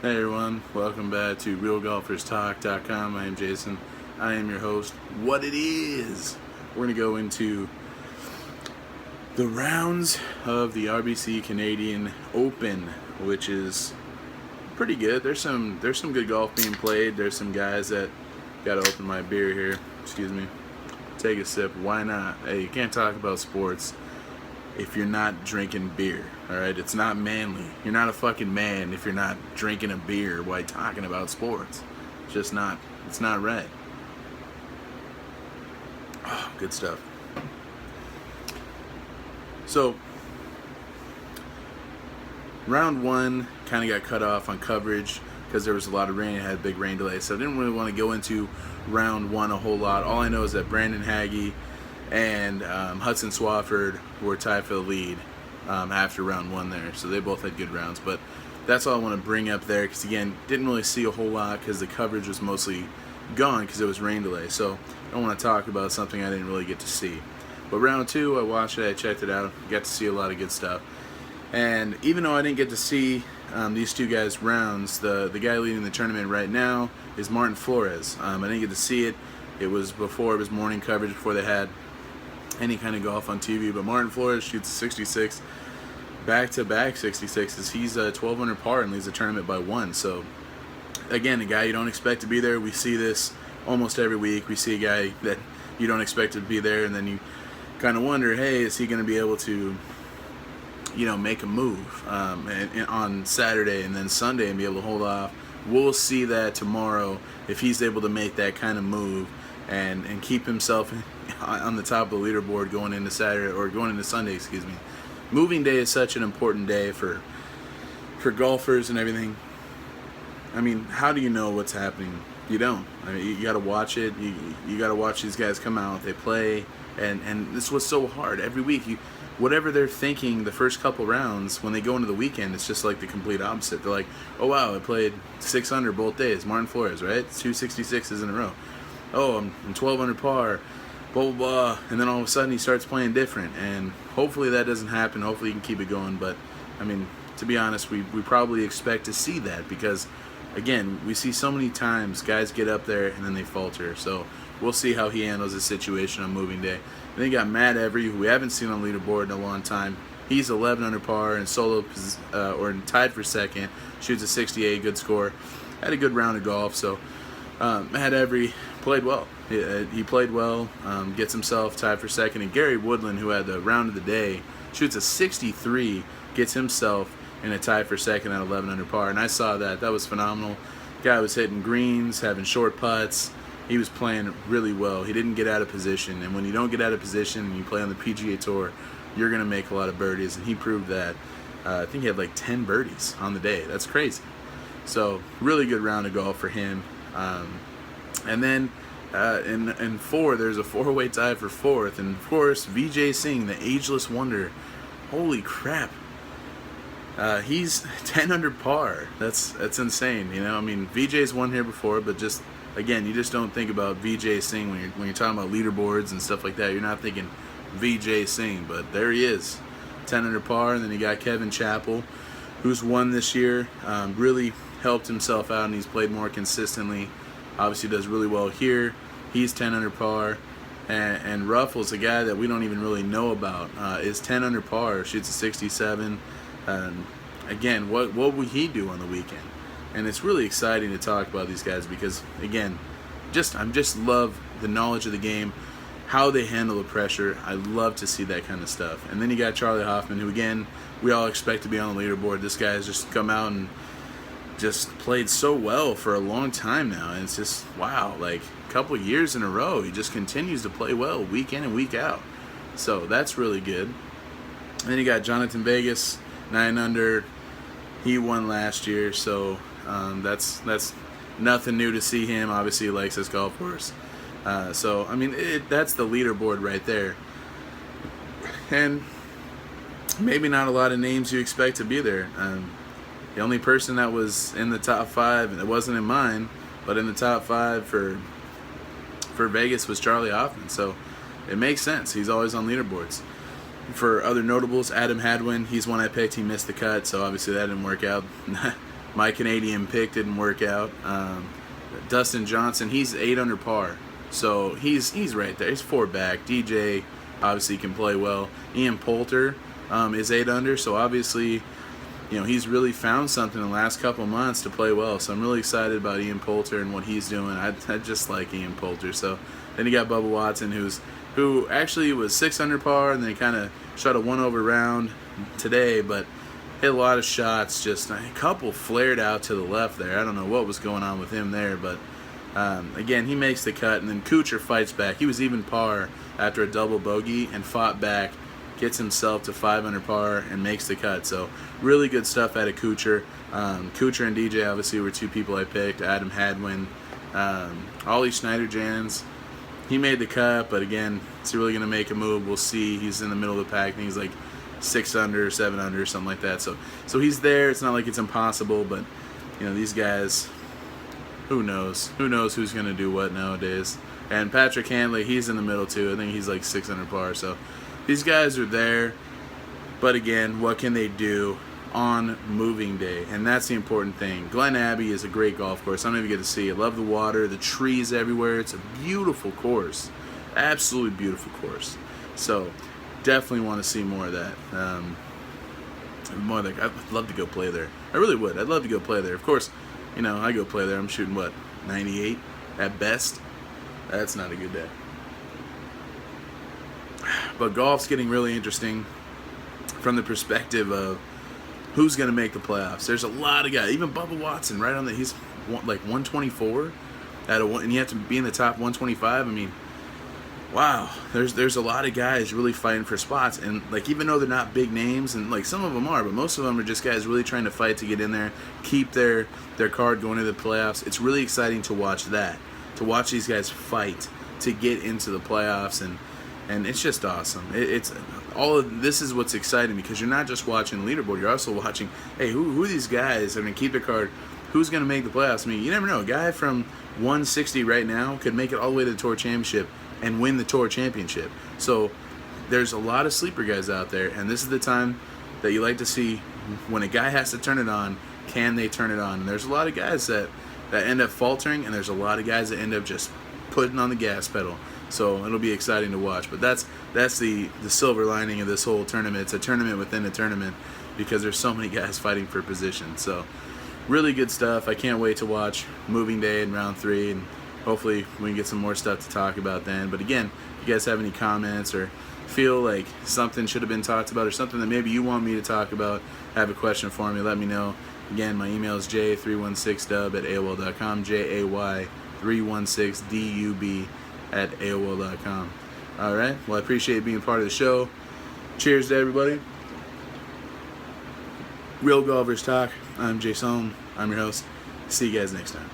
Hey everyone, welcome back to RealGolfersTalk.com. I am Jason. I am your host. What it is, we're going to go into the rounds of the RBC Canadian Open, which is pretty good. There's some good golf being played. There's some guys that got to open my beer here. Excuse me. Take a sip. Why not? Hey, you can't talk about sports if you're not drinking beer, alright? It's not manly. You're not a fucking man if you're not drinking a beer while talking about sports. It's just not, it's not right. Oh, good stuff. So, round one kind of got cut off on coverage because there was a lot of rain. It had a big rain delay, so I didn't really want to go into round one a whole lot. All I know is that Brandon Hagee and Hudson Swafford were tied for the lead after round one there, so they both had good rounds. But that's all I want to bring up there, because again, didn't really see a whole lot because the coverage was mostly gone because it was rain delay. So I don't want to talk about something I didn't really get to see. But round two, I watched it, I checked it out, got to see a lot of good stuff. And even though I didn't get to see these two guys' rounds, the guy leading the tournament right now is Martin Flores. I didn't get to see it. It was morning coverage, before they had any kind of golf on TV. But Martin Flores shoots 66, back-to-back 66s. He's a 12 under par and leads the tournament by one. So again, a guy you don't expect to be there. We see this almost every week. We see a guy that you don't expect to be there, and then you kind of wonder, hey, is he going to be able to, make a move on Saturday and then Sunday and be able to hold off? We'll see that tomorrow, if he's able to make that kind of move and keep himself on the top of the leaderboard going into Saturday, or going into Sunday, excuse me. Moving day is such an important day for golfers and everything. I mean, how do you know what's happening? You don't. I mean, you got to watch it. You got to watch these guys come out, they play, and this was so hard every week. Whatever they're thinking the first couple rounds, when they go into the weekend, it's just like the complete opposite. They're like, oh wow, I played 6 under both days. Martin Flores, right? 2 66s in a row. Oh, I'm 12 under par, blah, blah, blah. And then all of a sudden he starts playing different. And hopefully that doesn't happen. Hopefully he can keep it going. But, I mean, to be honest, we probably expect to see that, because, again, we see so many times guys get up there and then they falter. So we'll see how he handles the situation on moving day. And then you got Matt Every, who we haven't seen on leaderboard in a long time. He's 11 under par and or tied for second. Shoots a 68, good score. Had a good round of golf. So Matt Every played well. He played well, gets himself tied for second. And Gary Woodland, who had the round of the day, shoots a 63, gets himself in a tie for second at 11 under par. And I saw that. That was phenomenal. Guy was hitting greens, having short putts. He was playing really well. He didn't get out of position. And when you don't get out of position and you play on the PGA Tour, you're going to make a lot of birdies. And he proved that. I think he had like 10 birdies on the day. That's crazy. So really good round of golf for him. And then in four, there's a four-way tie for fourth. And of course, Vijay Singh, the ageless wonder. Holy crap. He's 10 under par. That's insane. I mean, Vijay's won here before, but just, again, you just don't think about Vijay Singh when you're talking about leaderboards and stuff like that. You're not thinking Vijay Singh, but there he is, 10 under par. And then you got Kevin Chappell, who's won this year. Really helped himself out, and he's played more consistently. Obviously does really well here. He's 10 under par. And Ruffles, a guy that we don't even really know about, is 10 under par, shoots a 67. Again, what would he do on the weekend? And it's really exciting to talk about these guys, because, again, I just love the knowledge of the game, how they handle the pressure. I love to see that kind of stuff. And then you got Charlie Hoffman, who, again, we all expect to be on the leaderboard. This guy has just come out and just played so well for a long time now, and it's just, wow, like a couple years in a row, he just continues to play well week in and week out. So that's really good. And then you got Jonathan Vegas, 9 under. He won last year, so that's nothing new to see him. Obviously, he likes his golf course. So, I mean, that's the leaderboard right there. And maybe not a lot of names you expect to be there. The only person that was in the top 5, and it wasn't in mine, but in the top 5 for Vegas was Charlie Hoffman. So it makes sense. He's always on leaderboards. For other notables, Adam Hadwin, he's one I picked. He missed the cut, so obviously that didn't work out. my Canadian pick didn't work out. Dustin Johnson, he's 8 under par, so he's right there. He's 4 back. DJ obviously can play well. Ian Poulter is 8 under, so obviously, you know, he's really found something in the last couple months to play well. So I'm really excited about Ian Poulter and what he's doing. I just like Ian Poulter. So then you got Bubba Watson, who actually was 6 under par, and then he kind of shot a 1-over round today, but hit a lot of shots. Just a couple flared out to the left there. I don't know what was going on with him there, but again, he makes the cut, and then Kuchar fights back. He was even par after a double bogey and fought back, gets himself to 5 under par and makes the cut. So really good stuff out of Kuchar. Kuchar and DJ obviously were 2 people I picked. Adam Hadwin, Ollie Schneider-Jans. He made the cut, but again, is he really going to make a move? We'll see. He's in the middle of the pack, and he's like 6 under, 7 under, something like that. So he's there. It's not like it's impossible, but you know, these guys, who knows? Who knows who's going to do what nowadays? And Patrick Hanley, he's in the middle too. I think he's like 6 under par. So these guys are there, but again, what can they do on moving day? And that's the important thing. Glen Abbey is a great golf course. I don't even get to see it. Love the water, the trees everywhere. It's a beautiful course. Absolutely beautiful course. So definitely want to see more of that. More like, I'd love to go play there. I really would. I'd love to go play there. Of course, you know, I go play there. I'm shooting, what, 98 at best? That's not a good day. But golf's getting really interesting from the perspective of who's going to make the playoffs. There's a lot of guys. Even Bubba Watson, right on the, he's like 124 and you have to be in the top 125. I mean, wow. There's a lot of guys really fighting for spots, and like, even though they're not big names, and like some of them are, but most of them are just guys really trying to fight to get in there, keep their card going to the playoffs. It's really exciting to watch that, to watch these guys fight to get into the playoffs, and it's just awesome. It's all of this is what's exciting, because you're not just watching the leaderboard, you're also watching, hey, who are these guys are going to keep their card, who's going to make the playoffs. I mean, you never know. A guy from 160 right now could make it all the way to the Tour Championship and win the Tour Championship. So there's a lot of sleeper guys out there, and this is the time that you like to see when a guy has to turn it on, can they turn it on? And there's a lot of guys that end up faltering, and there's a lot of guys that end up just putting on the gas pedal. So it'll be exciting to watch. But that's the silver lining of this whole tournament. It's a tournament within a tournament, because there's so many guys fighting for position. So really good stuff. I can't wait to watch moving day in round 3, and hopefully we can get some more stuff to talk about then. But again, if you guys have any comments or feel like something should have been talked about, or something that maybe you want me to talk about, have a question for me, let me know. Again, my email is jay316dub@aol.com, jay316dub@aol.com. All right. Well, I appreciate being part of the show. Cheers to everybody. Real Golfers Talk. I'm Jaysone. I'm your host. See you guys next time.